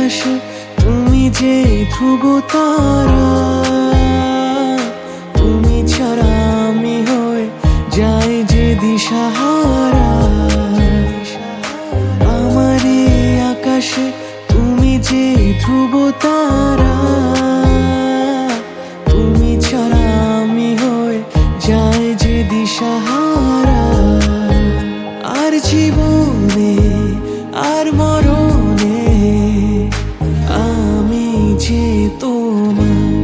আকাশে তুমি যে ধ্রুব তারা, তুমি ছাড়া আমি হয়ে যাই যে দিশাহারা। আমার এই আকাশে তুমি যে ধ্রুব তারা, তুমি ছাড়া আমি হয়ে যাই যে দিশাহারা। আর জীবনে আর মরণে আমি যে তোমার।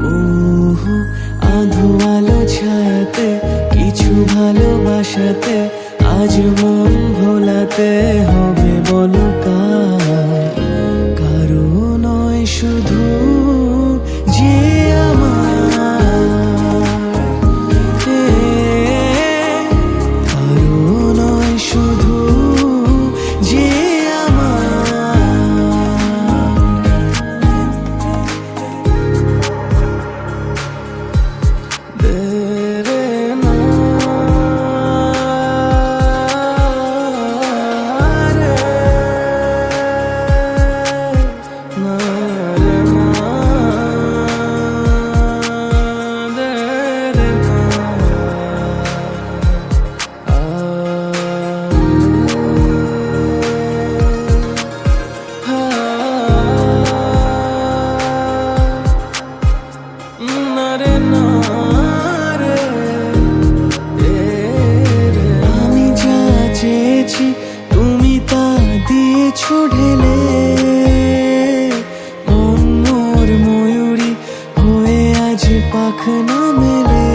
ওহো আধো আলো ছায়াতে কিছু ভালোবাসাতে আজ মন ভোলাতে হবে বলো কার? কারো নয় শুধু যে আমার, কারো নয় শুধু যে তুমি তা দিয়েছো ঢেলে। মন মোর ময়ূরী হয়ে আজ পাখনা মেলে।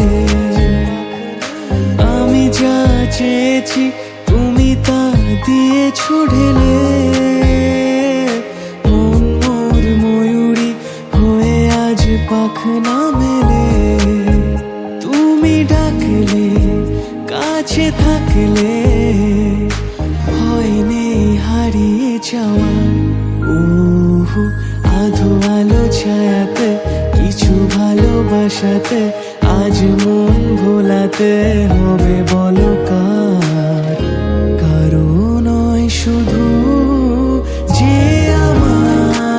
আমি যা চেয়েছি তুমি তা দিয়েছো ঢেলে। মন মোর ময়ূরী হয়ে আজ পাখনা মেলে। তুমি ডাকলে কাছে থাকলে ভয় নেই হারিয়ে যাওয়া। ওহো আধো আলো ছায়াতে কিছু ভালোবাসাতে আজ মন ভোলাতে হবে বলো কার? কারো নয় শুধু যে আমার,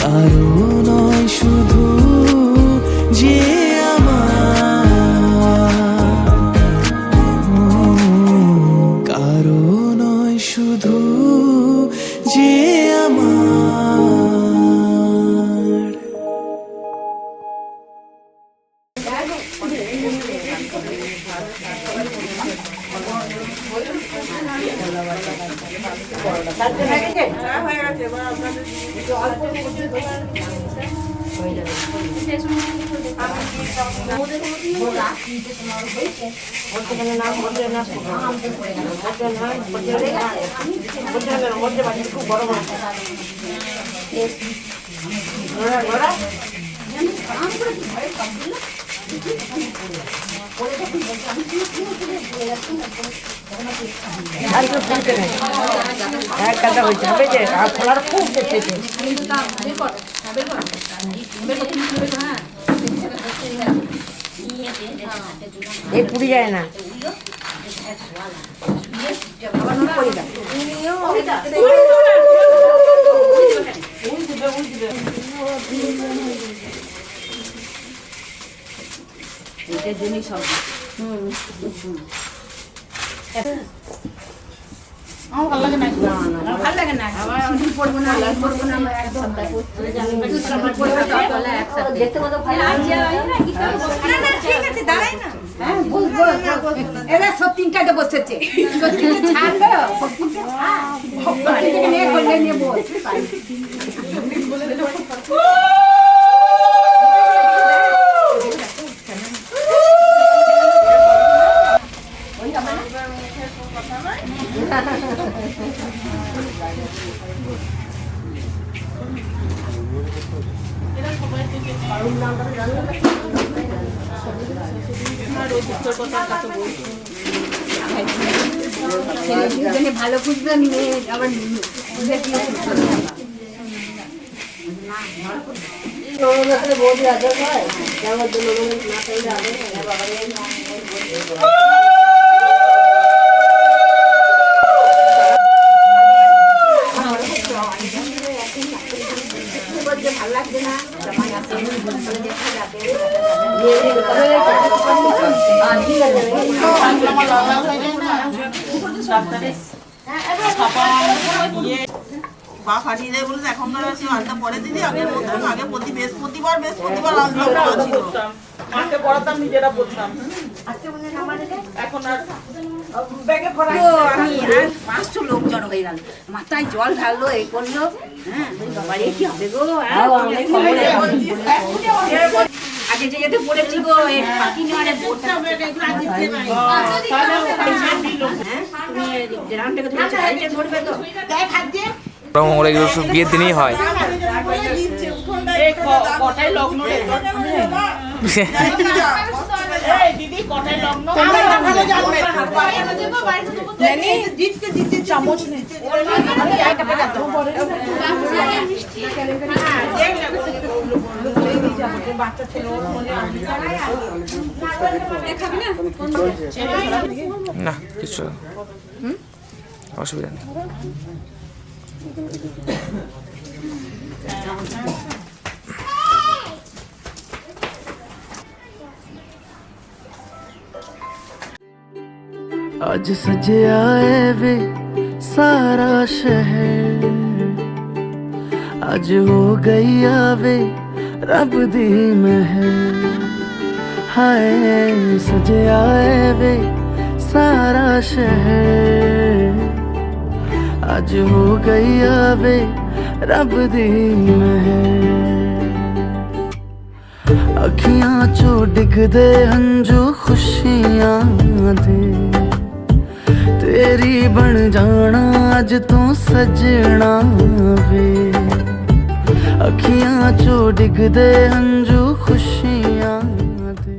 কারো নয় শুধু যে শুধু যে আমার। পুড়ি যায় না এটার জন্যই সব। আমার ভালো লাগে না, ভালো লাগে না, পড়বো না, পড়বো না, একদম দেখতে কত ভালো ঠিক আছে, দাঁড়াই না। হ্যাঁ বুঝবো, এরা সত্যিটা তো বসেছে, সত্যিটা ছাড়বে, সত্যিটা ছাড় নিয়ে করলে নিয়ে বস ভালো বুঝবে মেয়ে আবার বৌদি আদর হয় আমার জন্য না চাইলে আদর ডাক্তারের পা ফাটিয়ে দেয় বলে এখন আনতে পরে দিদি আগে বলতাম আগে প্রতি বৃহস্পতিবার আনতে ছিল মাকে পড়াতাম নিজেরা বলতাম এখন আর ব্যাগে ভরা আমি আর 500 লোক জড়ো হয়ে গেল মাথায় জল ঢাললো এই করলো হ্যাঁ বাবা কি হবে গো আগে যে যেতে পড়েছি গো এই পাখি নেওয়ারে বোটটা গ্রাম থেকে ধরেছে গাড়িতে ধরবে তো গায়ে হাত দিয়ে ওরা এগুলো সব বিয়ের দিনই হয়। কটাই লগ্ন দিদি কটাই লগ্ন চামচ না কিছু অসুবিধা নেই। आज सजया वे सारा शहर आज हो गई आवे रब दी महर हाय सजया वे सारा शहर आज हो गई आवे रब दी महर अखियां चो डिगदे हंजू खुशियां दे तेरी बन जाना अज तू सजना वे अखियां चो डिगदे हंजू खुशियां दे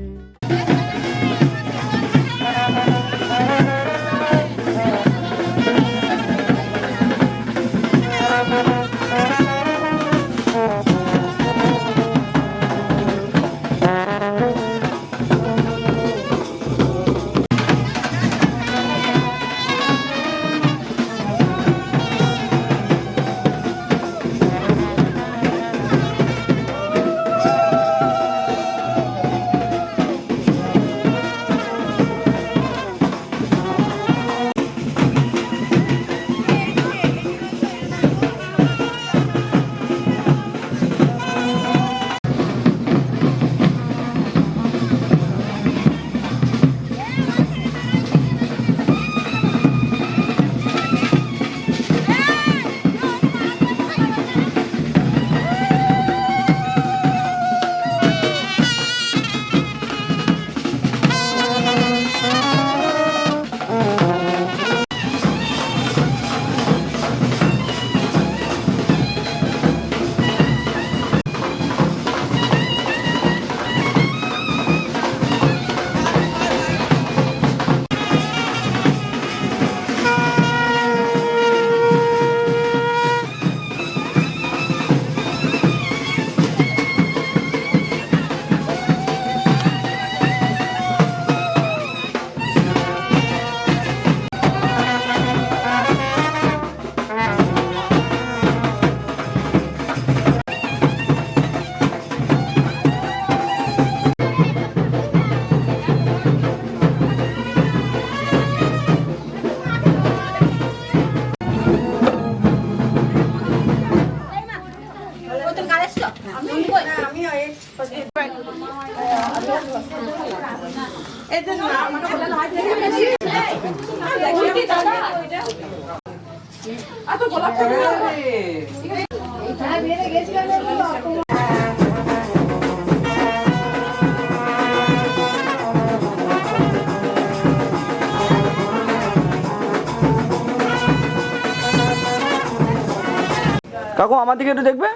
কাকু আমার দিকে একটু দেখবে।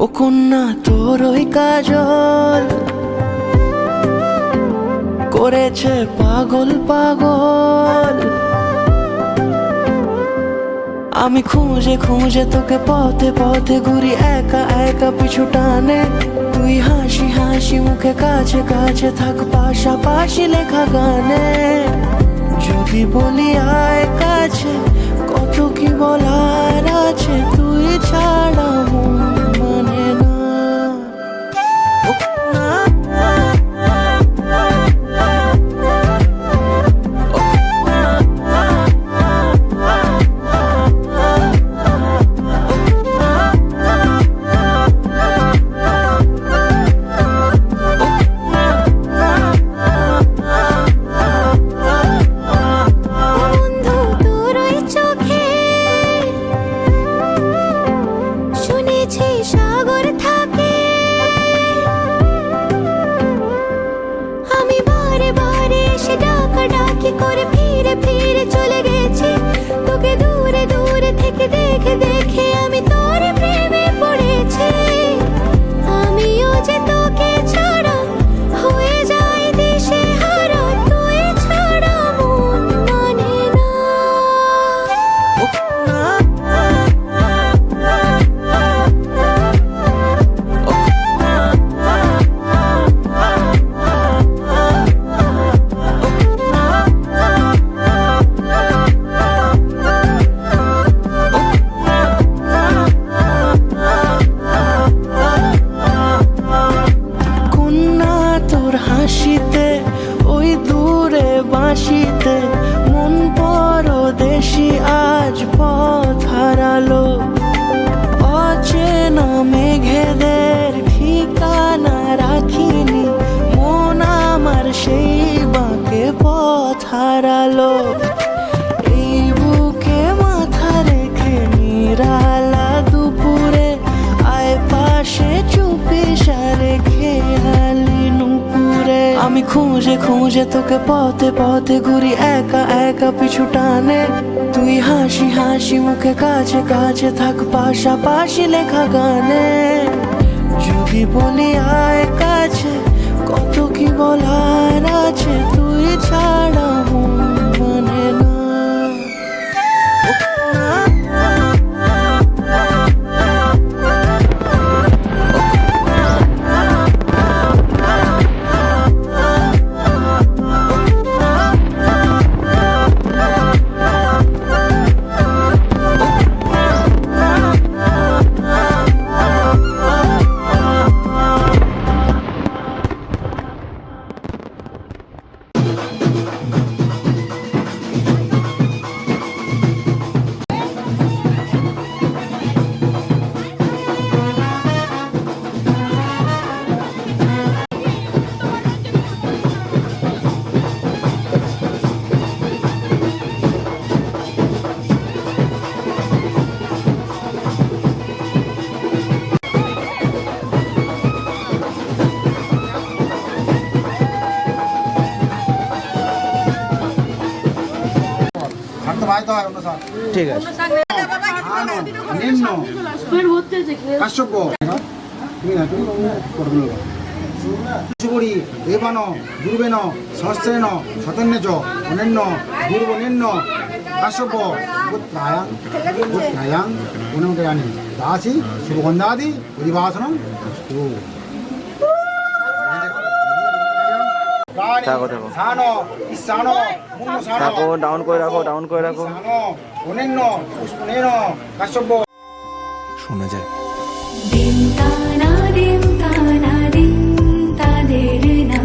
ও কন্যা তোর ওই কাজল করেছে পাগল পাগল আমি খুঁজে খুঁজে তোকে পথে পথে ঘুরি একা একা পিছু টানে তুই হাসি হাসি মুখে কাছে কাছে থাক পাশাপাশি লেখা গানে যদি বলি আয় কাছে, কত কি বলার আছে, তুই ছাড়া মন মানে না। বন্ধু তোর ওই চোখে শুনেছি সাগর থাকে, আমি বারে বারে এসে ডাকাডাকি করে ফিরে ফিরে চলে গেছি তোকে দূরে দূরে থেকে দেখে দেখে আমি তোর প্রেমে পড়েছি। আমিও যে তোকে ছাড়া হয়ে যাই দিশে হারা, তুই ছাড়া মন মানে না। কন্যা তোর হাসিতে, ওই দূরে বাঁশিতে, মন পরদেশি আজ পথ হারালো। অচেনা মেঘেদের ঠিকানা রাখিনি, মন আমার সেই বাঁকে পথ হারালো। এই বুকে মাথা রেখে নিরালা দুপুরে আয় পাশে চুপি সারে খেয়ালি নুপুরে। আমি খুঁজে খুঁজে তোকে পথে পথে ঘুরি একা একা পিছু টানে, তুই হাসি হাসি মুখে কাছে কাছে থাক পাশাপাশি লেখা গানে। যদি বলি আয় কাছে, কত কি বলার আছে, তুই ছাড়া মন মানে না। ঠিক আছে। নিম্ন কাশ্যপ সুবরি দেবান দুর্বেন সহস্রেণ শতন্য চ অনন্য দুর্বনেন্য কাশ্যপ পুত্রায়াং পুত্রায়াং গুণমুখরানি দাসী শুভগন্ধাদি পরিভাষণং অস্তু। থাকো, থাকো। সানো ঈশানো মুন্নসানো থাকো, ডাউন করে রাখো, ডাউন করে রাখো। সানো অনন্য পুষ্পনেন কাশ্যপ। শোনা যায়। দিন তানা দিন তানা দিন তাদের না,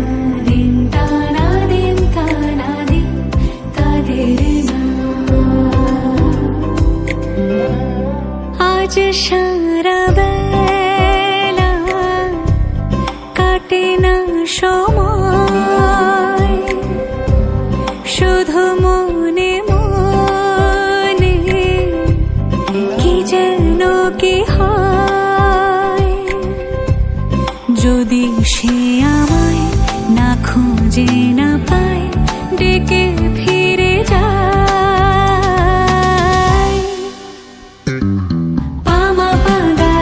দিন তানা দিন তানা দিন তাদের না। আজ সারা বেলা কাটে না সময়, শুধু মনে মনে কি যেন কি হয়। যদি সে আমায় না খুঁজে না পায়, ডেকে ফিরে যায়। পামা পাগা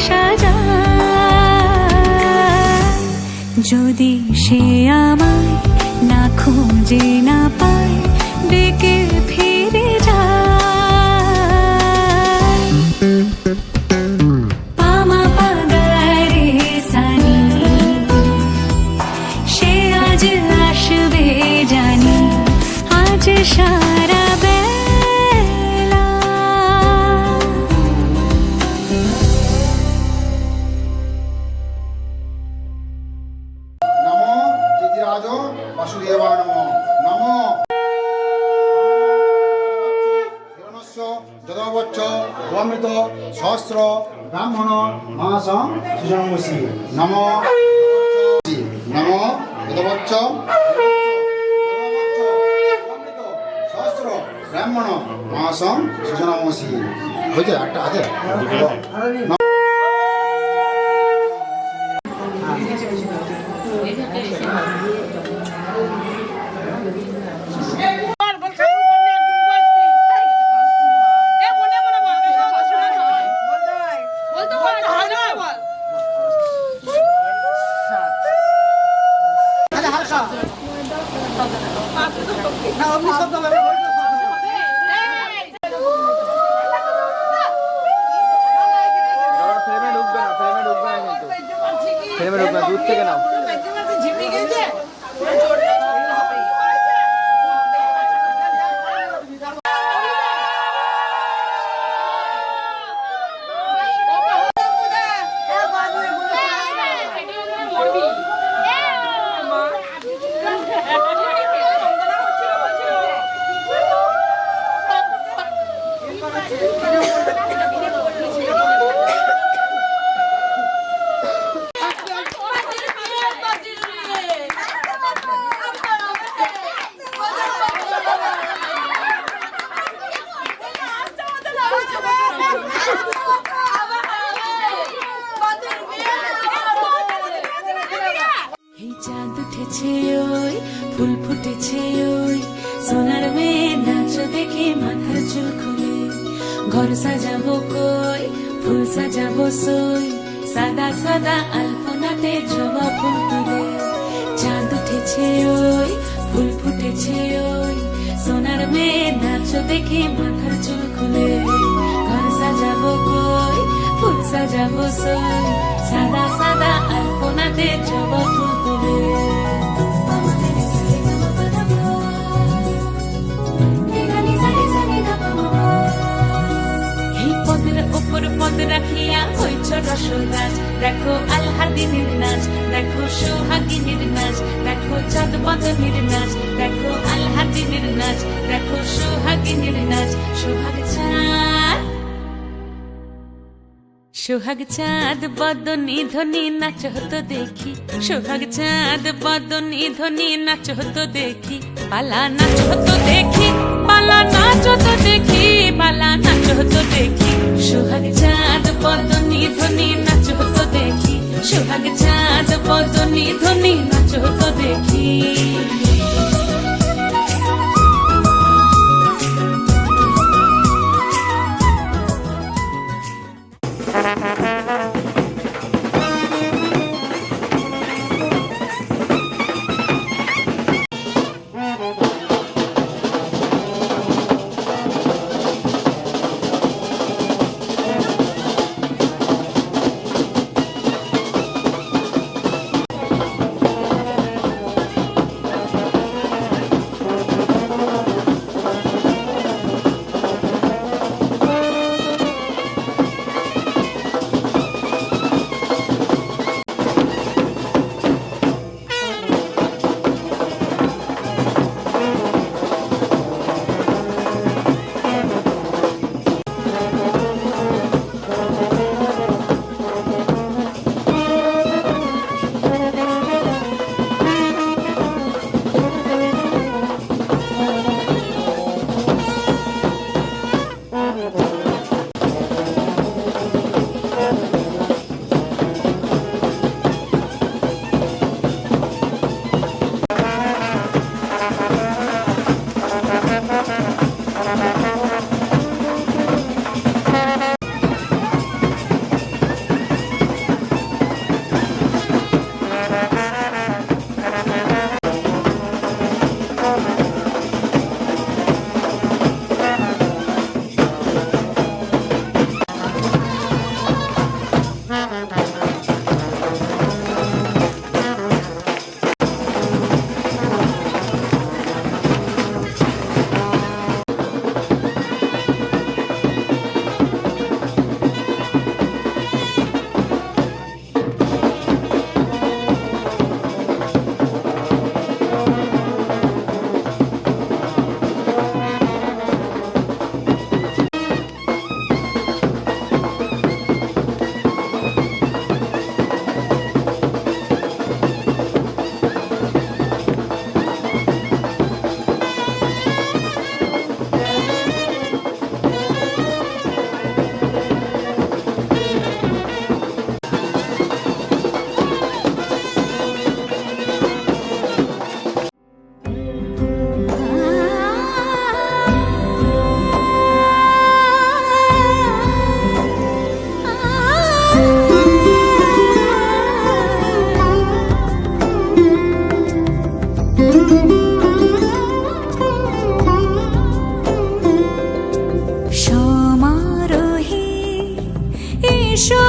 সাজায় যদি সে আমায় না খুঁজে না পায় ডেকে ফিরে যায় পামা পাগারে সানি সে আজ আসবে জানি আজ সারা বেলা নমো দিতিরাজ বাসুদেবায় নমো নমো হিরণ্যস্য যদবচ্চ গোমৃত সহস্র ব্রাহ্মণ মাসং সুজনমসি নমো নমো যদবচ্চ সহস্র ব্রাহ্মণ মাসং সুজনমসি হয়েছে একটা আছে ফ্রেমে ঢুকবে না ফ্রেমে ঢুকবে না দূর থেকে নাও এই চাঁদ উঠেছে ওই ফুল ফুটেছে ওই সোনার মেয়ে নাচ দেখে মাথার চুল খুলে ঘর সাজাবো কই ফুল সাজাবো সই সাদা সাদা আলপনাতে জবা ফুল তুলে চাঁদ উঠেছে ওই ফুল ফুটেছে ওই সোনার মেয়ে নাচ দেখে মাথার চুল খুলে ঘর সাজাবো কই ফুল সাজাবো সই সাদা সাদা আলপনাতে জবা ফুল তুলে এই পদের ওপর পদ রাখিয়া হইছ রসরাজ দেখো আলহাদিনীর নাচ দেখো সোহাগিনীর নাচ দেখো চাঁদ বদনীর নাচ দেখো আলহাদিনীর নাচ দেখো সোহাগিনীর নাচ সোহাগ চাঁদ বদনী ধ্বনি নাচ হতো দেখি সোহাগ চাঁদ বদনী ধ্বনি নাচ হতো দেখি পালা নাচ হতো দেখি পালা নাচ হতো দেখি পালা নাচ হতো দেখি সোহাগ চাঁদ বদনী ধ্বনি নাচ হতো দেখি সোহাগ চাঁদ বদনী ধ্বনি নাচ হতো দেখি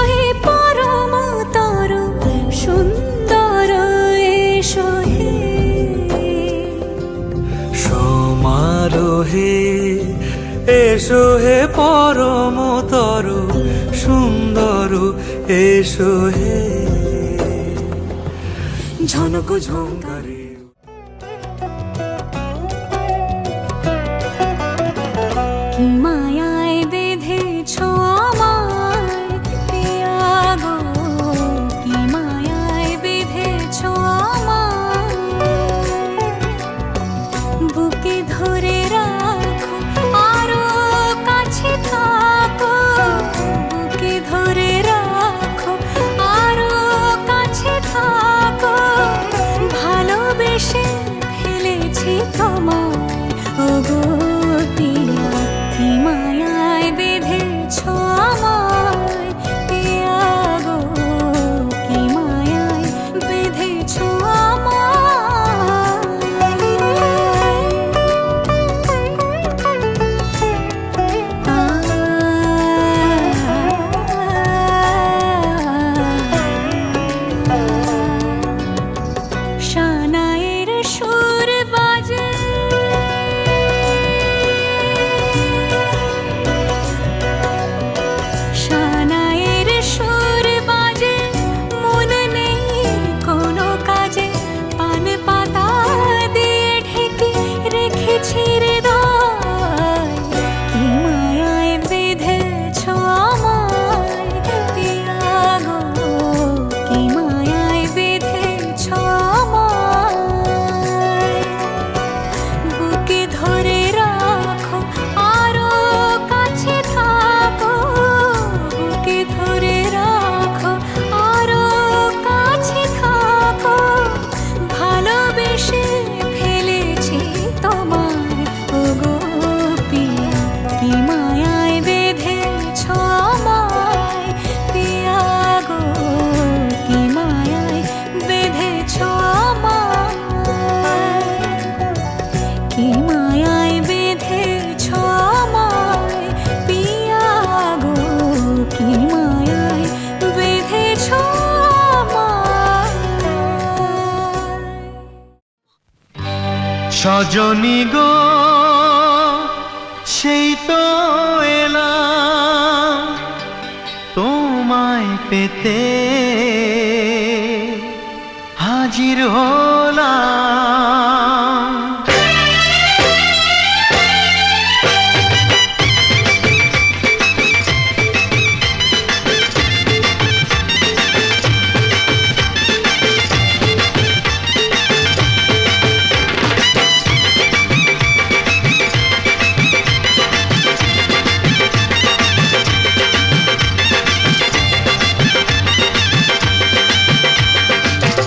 হে পরমতর সুন্দর এসো হে সমারোহে এসো হে পরমতর সুন্দর এসো হে ঝনক ঝঙ্কারে কি মায়ায় বেঁধেছ আমায় পিয়া গো কি মায়ায় বেঁধেছ আমায় বুকে ধরে রাখো আরো কাছে থাকো বুকে ধরে রাখো আরো কাছে থাকো ভালোবেসে ফেলেছি তোমায় ওগো পিয়া কি মায়ায় বেঁধেছ আমায় পিয়া গো কি মায়ায় বেঁধেছ শানায়ের সুর বাজে শানায়ের সুর বাজে মন নেই কোনো কাজে পান পাতা দিয়ে ঢেকে রেখেছি হৃদয় কি মায়ায় বেঁধেছ আমায় পিয়া গো কি মায়ায় বেঁধেছ আমায় বুকে ধরে রাখো আরো কাছে থাকো বুকে ধরে রাখো আরো কাছে থাকো ভালোবেসে ফেলেছি তোমায় ওগো পিয়া কি মায়ায় বেঁধেছ আমায় পিয়া গো কি মায়ায় বেঁধেছ আমায় কি মায়ায় বেঁধেছ আমায় পিয়া গো কি মায়ায় বেঁধেছ আমায় সজনী গো সেই তো এলাম তোমায় পেতে হাজির হলাম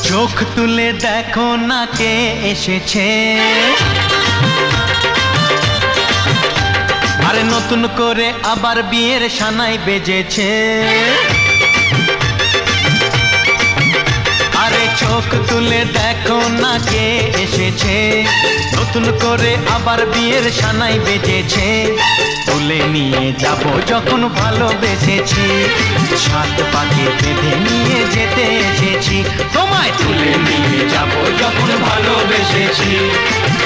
চোখ তুলে দেখো না কে এসেছে আরে নতুন করে আবার বিয়ের সানাই বেজেছে আরে চোখ তুলে দেখো না কে এসেছে নতুন করে আবার বিয়ের সানাই বেজেছে তুলে নিয়ে যাব যখন ভালোবেসেছি সাত পাকে বেঁধে নিয়ে যেতে এসেছি তোমায় তুলে নিয়ে যাব যখন ভালোবেসেছি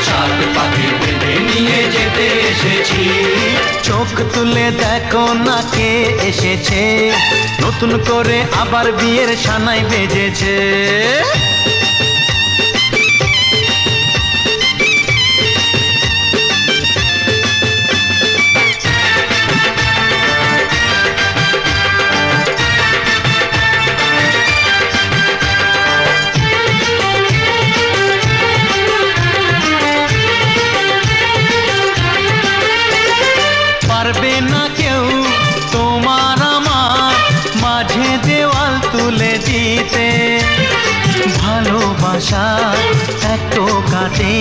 সাত পাকে বেঁধে নিয়ে যেতে এসেছি চোখ তুলে দেখো না কে এসেছে নতুন করে আবার বিয়ের সানাই বেজেছে পারবে না কেউ তোমার আমার মাঝে দেওয়াল তুলে দিতে ভালোবাসা এত কাটে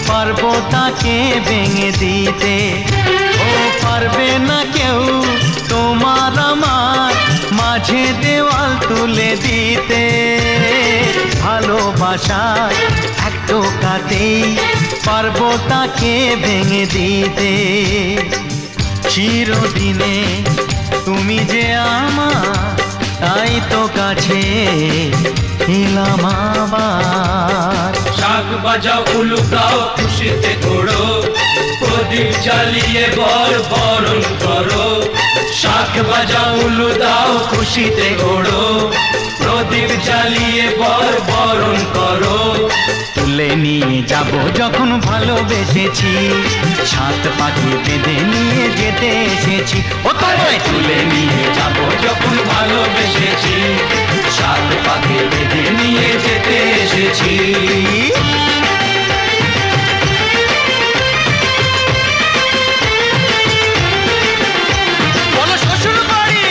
পারবো তাকে ভেঙে দিতে ও পারবে না কেউ তোমার আমার মাঝে দেওয়াল তুলে দিতে ভালোবাসা এত কাটে পারবো তাকে ভেঙে দিতে চিরদিনে তুমি যে আমার তাই তো কাছে এলাম আবার। শাক বাজাও উলু গাও খুশিতে ঘোড়ো, প্রদীপ জ্বালিয়ে বরণ করো। শাক বাজাও উলু দাও খুশিতে ঘোড়ো, প্রদীপ জ্বালিয়ে বরণ করো। তুলে নিয়ে যাব যখন ভালোবেসেছি, সাত পাখি বেঁধে নিয়ে যেতে এসেছি। ও তোমায় তুলে নিয়ে যাব যখন ভালোবেসেছি, সাত পাখি বেঁধে নিয়ে যেতে এসেছি। বলো শ্বশুর বাড়ি।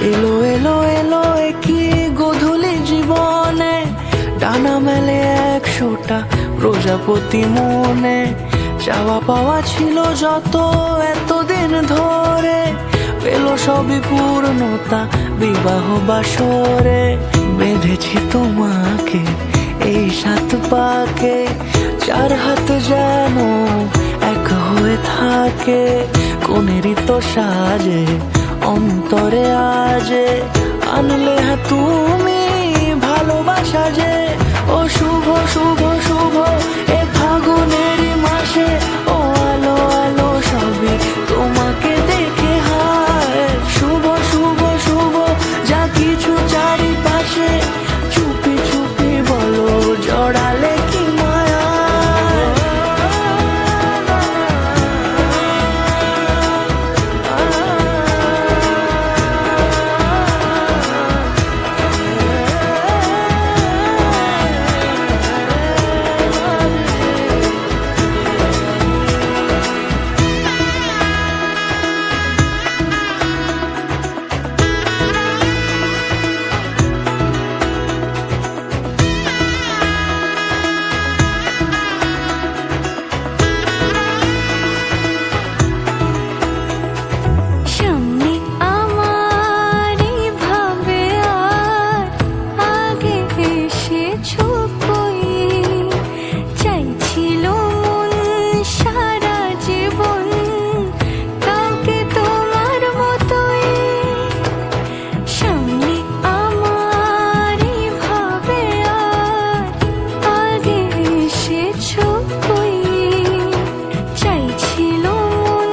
এলো এলো এলো কি গোধূলি জীবনে, ডানা মেলে 100টা প্রজাপতি মনে। চাওয়া পাওয়া ছিল যত এতদিন ধরে, পেল সবই পূর্ণতা বিবাহ বাসরে। বেঁধেছি তোমাকে এই 7 পাকে, 4 হাত যেন এক হয়ে থাকে। কোনেরই তো সাজে অন্তরে আজে, আনলে তুমি ভালোবাসা যে। ও শুভ শুভ শুভ এ ফাগুনেরই মাসে, ও আলো আলো সবই তোমাকে দেখে হায়। শুভ শুভ শুভ যা কিছু চারিপাশে, চুপি চুপি বলো জড়ালে কি মায়া। সামনে আমার ভাবে আর আগে এসেছো কই, চাইছিল মন সারা জীবন কাউকে তোমার মতোই। সামনে আমার ভাবে আর আগে এসেছো কই, চাইছিল মন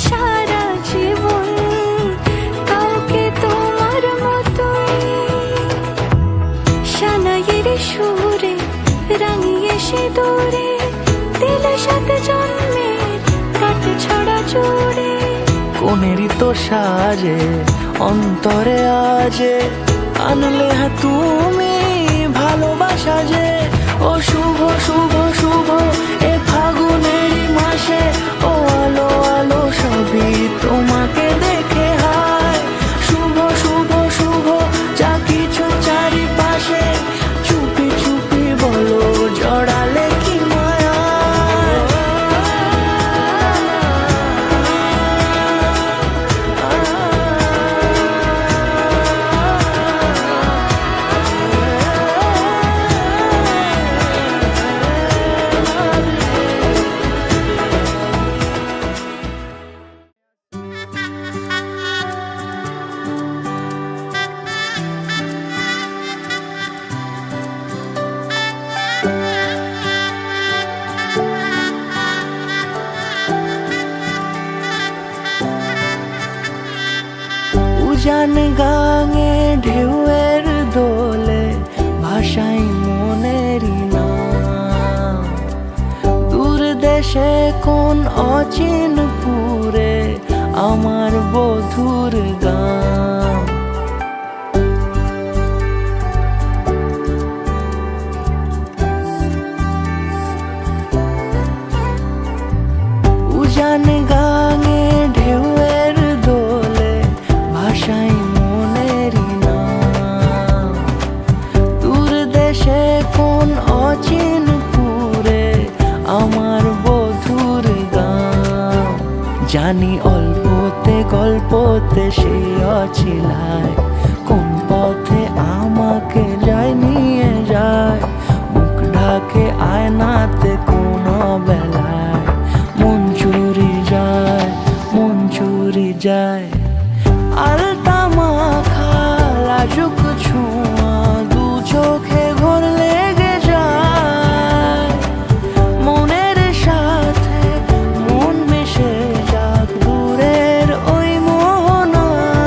সারা জীবন কাউকে তোমার মতোই। সানাইয়ের সুরে রাঙিয়ে সে দূরে, দিলে 7 জন্মের কাট ছড়া জোড়ে। কোনেরই তো সাজে অন্তরে আজে, আনলে তুমি ভালোবাসা যে। ও শুভ শুভ শুভ এ ফাগুনেরই মাসে, ও আলো আলো সবই তোমাকে দেখে হায়। শুভ শুভ শুভ যা কিছু চারিপাশে, চুপি চুপি বলো জড়ালে কি মায়া। উজান গাঙে ঢেউয়ের দোলে ভাষাই মনেরই নাম। দূর দেশে কোন অচিন পুরে আমার বধুর গান। জানি অল্পতে গল্পতে সে অছিলায়, কোন পথে আমাকে যায় নিয়ে যায়, মুখ ঢাকে আয়নাতে কোন বেলায়, মন চুরি যায়, মন চুরি যায়। আলতা মাখা লাজুক ছোঁয়া দু চোখে ঘোর লেগে যায়, মনের সাথে মন মিশে যাক দূরের ওই মোহনায়।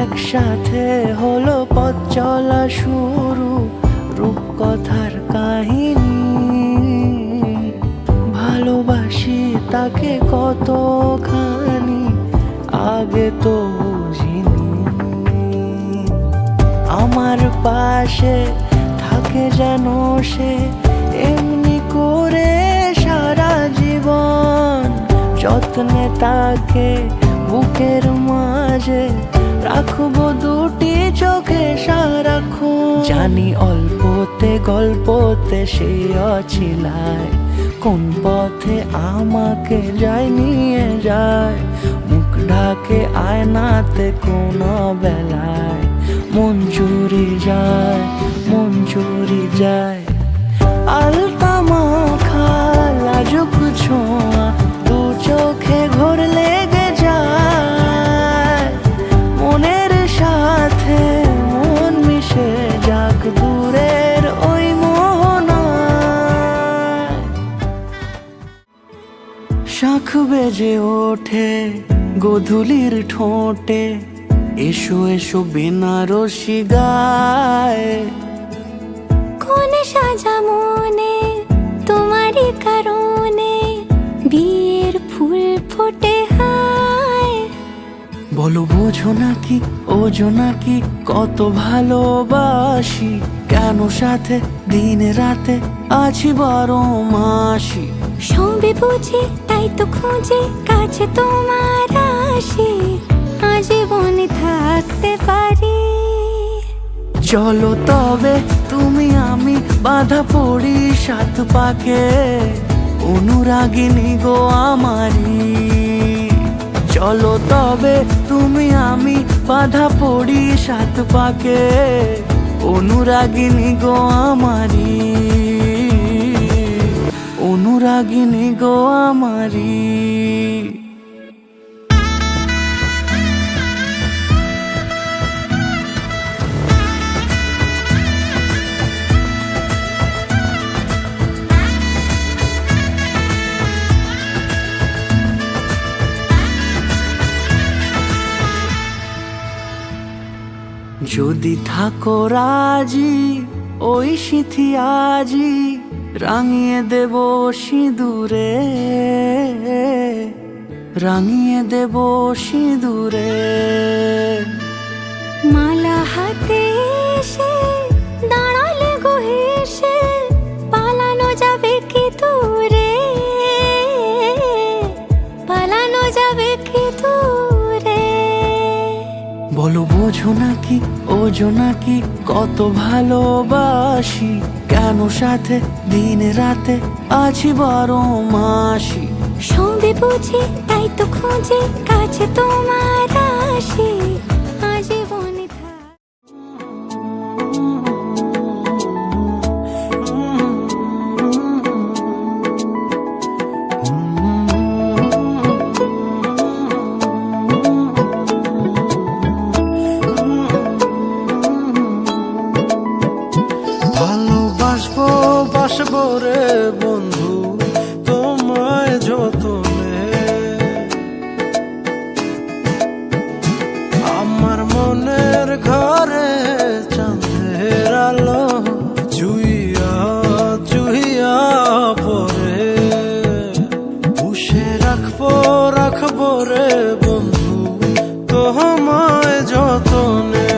একসাথে হলো পথ চলা শুরু, রূপকথার কাহিনী, ভালোবাসি তাকে কতখানি আগে তো বুঝিনি। আমার পাশে থাকে যেন সে এমনি করে সারা জীবন, যত্নে তাকে বুকের মাঝে রাখবো দুটি চোখে সারাক্ষণ। জানি অল্পতে গল্পতে সে অছিলায়, কোন পথে আমাকে যায় নিয়ে যায়, মুখ ঢাকে আয়নাতে কোন বেলায়, মন চুরি যায়, মন চুরি যায়। আলতা মাখা লাজুক ছোঁয়া দু চোখে ঘোর লেগে যায়, মনের সাথে মন মিশে যাক দূরের ওই মোহনায়। শাঁখ বেজে ওঠে গোধূলির ঠোঁটে, এসো এসো বেনারসি গায়, কোন সাজা মনে তোমারই কারণে বিয়ের ফুল ফোটে হায়। বলো বোঝো নাকি ওজো নাকি কত ভালোবাসি, কেন সাথে দিন রাতে আছি 12 মাসি। সবে বুঝি তাই তো খুঁজে কাছে তোমার আসি, আজীবনে থাকতে পারি। চলো তবে তুমি আমি বাঁধা পড়ি সাত পাকে, অনুরাগিনী গো আমারি। চলো তবে তুমি আমি বাঁধা পড়ি সাত পাকে, অনুরাগিনী গো আমারি, অনুরাগিনী গো আমারি। যদি থাকো রাজি ওই সিঁথি আজি রাঙিয়ে দেব সিঁদুরে, রাঙিয়ে দেব সিঁদুরে। মালা হাতে এসে দাঁড়ালে গো হেসে, পালানো যাবে কি দূরে, পালানো যাবে কি দূরে। বলো বোঝো নাকি ওজো নাকি কত ভালোবাসি, কেন সাথে দিন রাতে আছি 12 মাসি। সবে বুঝি তাই তো খুঁজে কাছে তোমার আসি, আজীবনে থাক। ভালোবাসবো বাসবো রে বন্ধু তোমায় যতনে, আমার মনের ঘরে চাঁদের আলো চুইয়া চুইয়া পরে, পুষে রাখবো রাখবো রে বন্ধু তোমায় যতনে।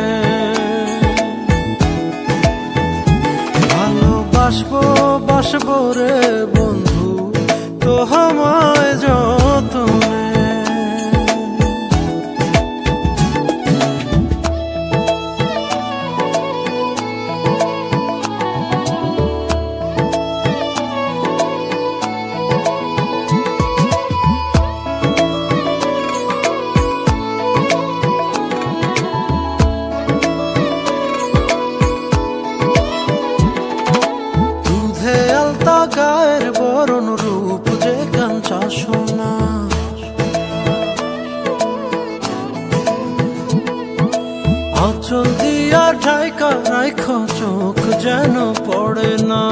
ভালোবাসবো বাসবো রে বন্ধু তো আমায় যতনে। দুধে আলতা গায়ের বরণ রূপ যে কাঞ্চা সোনা, আঁচল দিয়া ঢাইকা রাইখ চোখ যেন পড়ে না।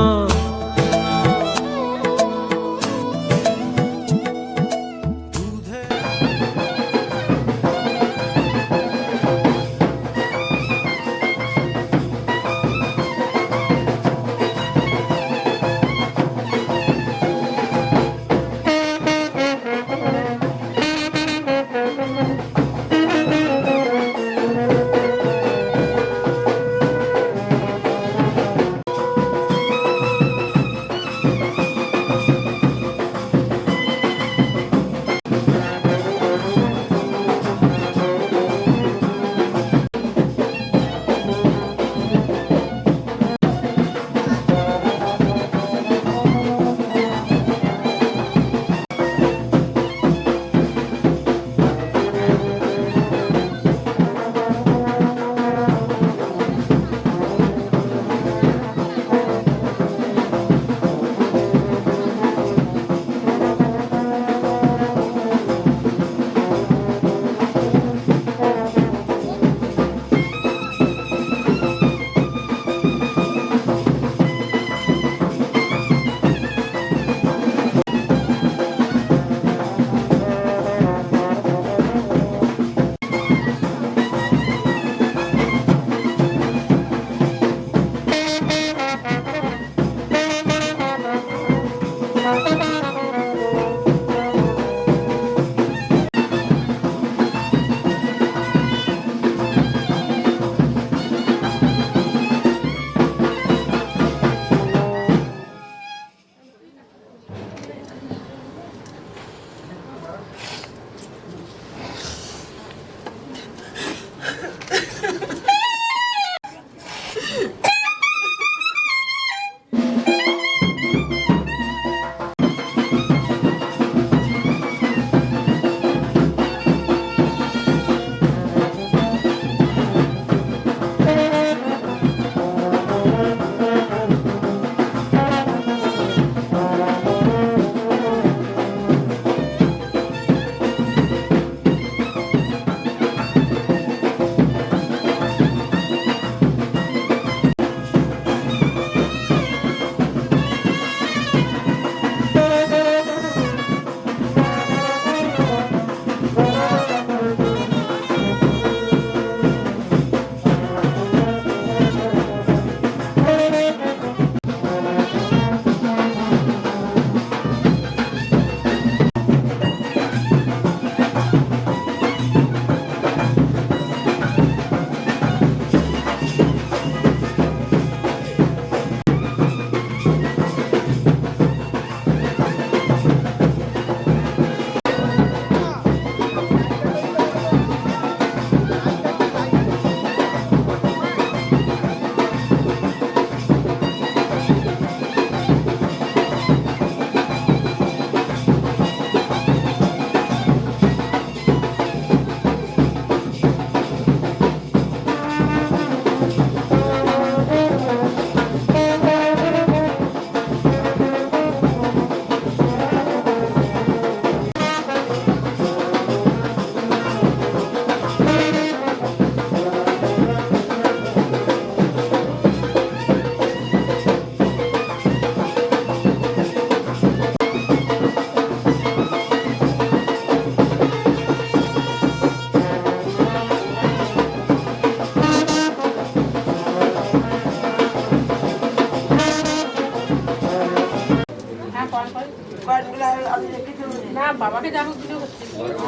আমি রেখে চলে না বাবাকে যাবো কিছু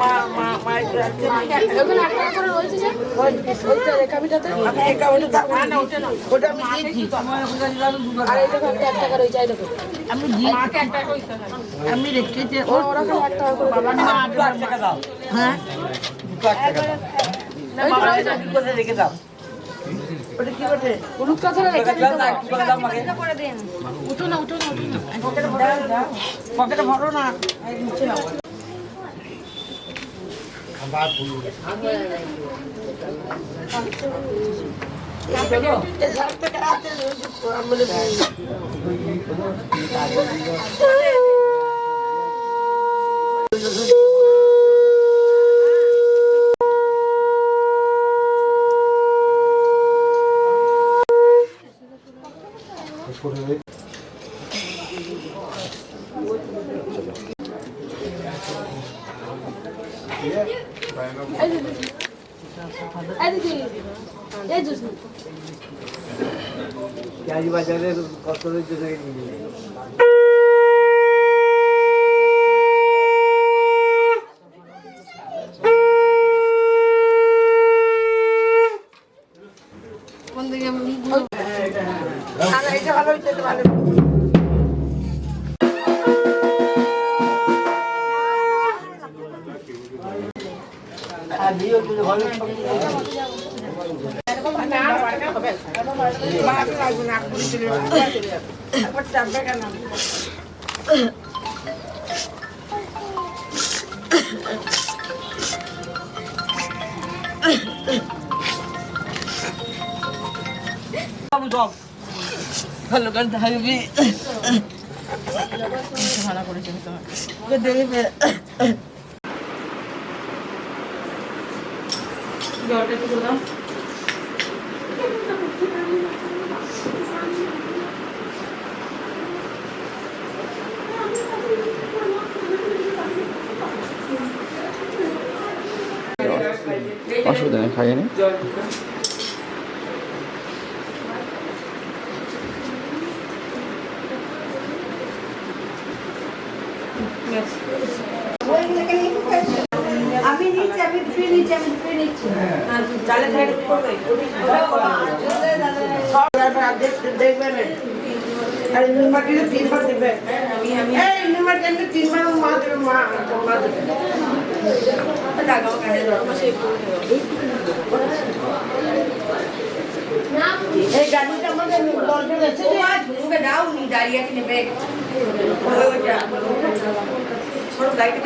মা মা মায়ের ওখানে একটা করে রয়েছে যে ওইটা রেখাবিটাতে আমি রেখাবিটা না ওটা না ওটা আমি দিয়েছি আর এটা একটা টাকা রয়েছে এই দেখো আমি মাকে একটা টাকা কইতে আমি রেখেছি ওরা খালি একটা টাকা করে বাবা না 8 টাকা দাও হ্যাঁ 2 টাকা না বাবা করে রেখে দাও ওটা কি বটে হলুদ কথা রেখে দাও করে দেন উঠো না পকেটে ভরো না এই নিচে নাও আবার ফুল এই সাথে কাছে আমরা বাজারে কত রয়েছে নিয়ে ভালো করে থাকবি ভালো করেছেন তোমাকে দেখবে জলটা একটু দাও অসুবিধা নেই খাইয়ে নি আমি নিচ্ছি আমি ফ্রি নিচ্ছি চালে খাইয়ে করবে দেখবেন আর ইউনিভার্সিটিতে 3 বার দেবে এই ইউনিভার্সিটিতে 3 বার মা দেবে মা দেবে এই গাড়িটা আমাদের দরজা আছে যে ঝুনুকে দাও নি দাঁড়িয়ে কি নেবে ওইটা ছোট গাড়িটা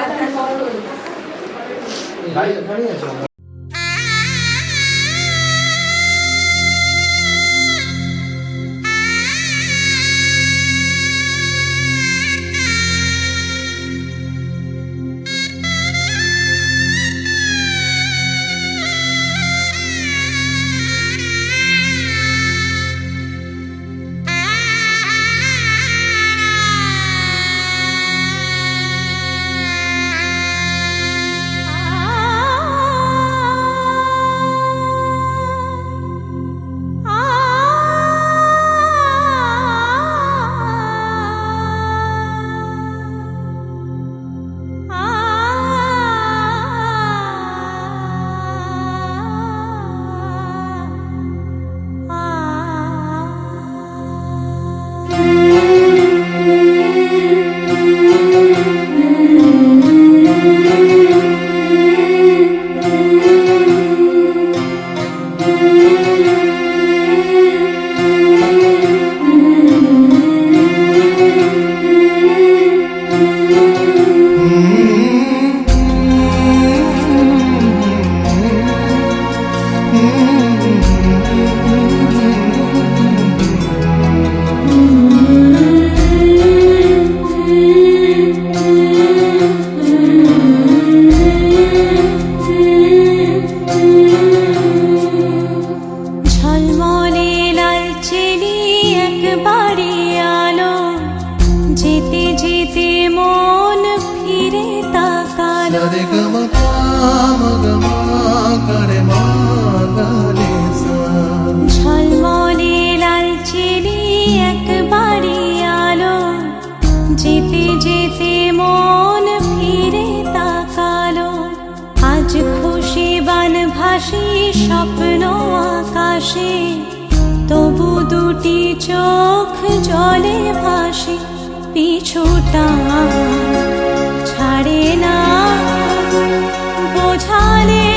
দাঁড়িয়ে আছে ঝলমলে লালচে একবারে আলো যেতে যেতে হাসি স্বপ্ন আকাশে, তবু দুটি চোখ জলে ভাসে, পিছুটা ছাড়ে না, বোঝালে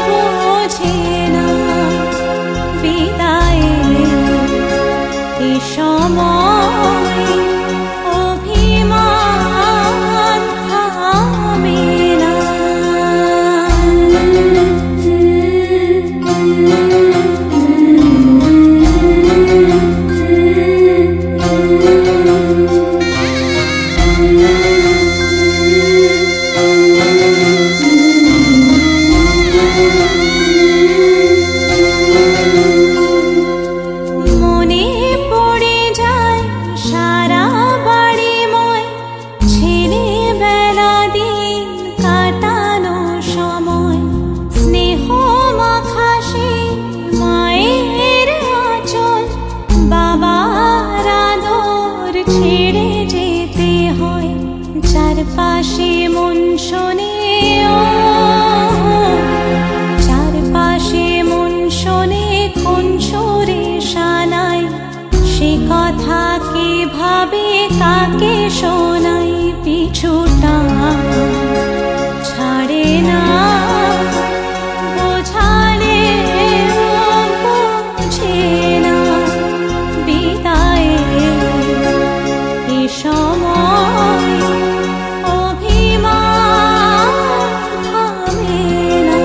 বোঝে না, বিদায়ের এ সময় অভিমান থামে না। মনে পড়ে যায় সারা বাড়িময় ছেলেবেলা দিন কাটানো সময়, স্নেহ মাখা সেই মায়ের আঁচল, বাবার আদর ছেড়ে যেতে হয়, চারপাশে মন শোনে ও, চারপাশে মন শোনে কোন সুরে শানাই, সে কথা কে ভাবে কাকে শোনাই, পিছুটা ছাড়ে না, বোঝালে বোঝে না, বিদায়ের এ সময় অভিমান থামে না।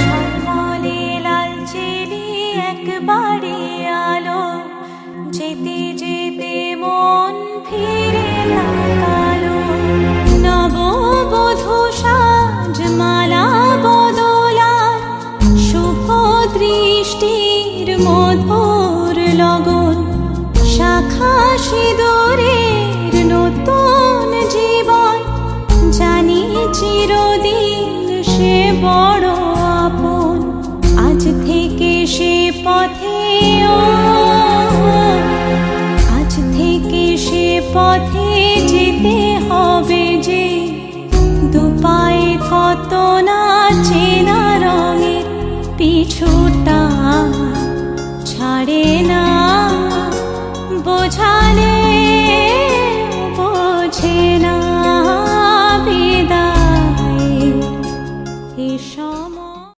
ঝলমলে লাল চেলি একবারে আলো, যেতে যেতে মন ফিরে তাকালো, নববধূ সাজ মালা বদলার, শুভ দৃষ্টির মধুর লগন, শাখা সিঁদুরের নতুন জীবন, জানি চিরদিন সে বড় আপন, আজ থেকে সে পথে ও, আজ থেকে সে পথে যেতে হবে যে, দুপায়ে কত না চেনা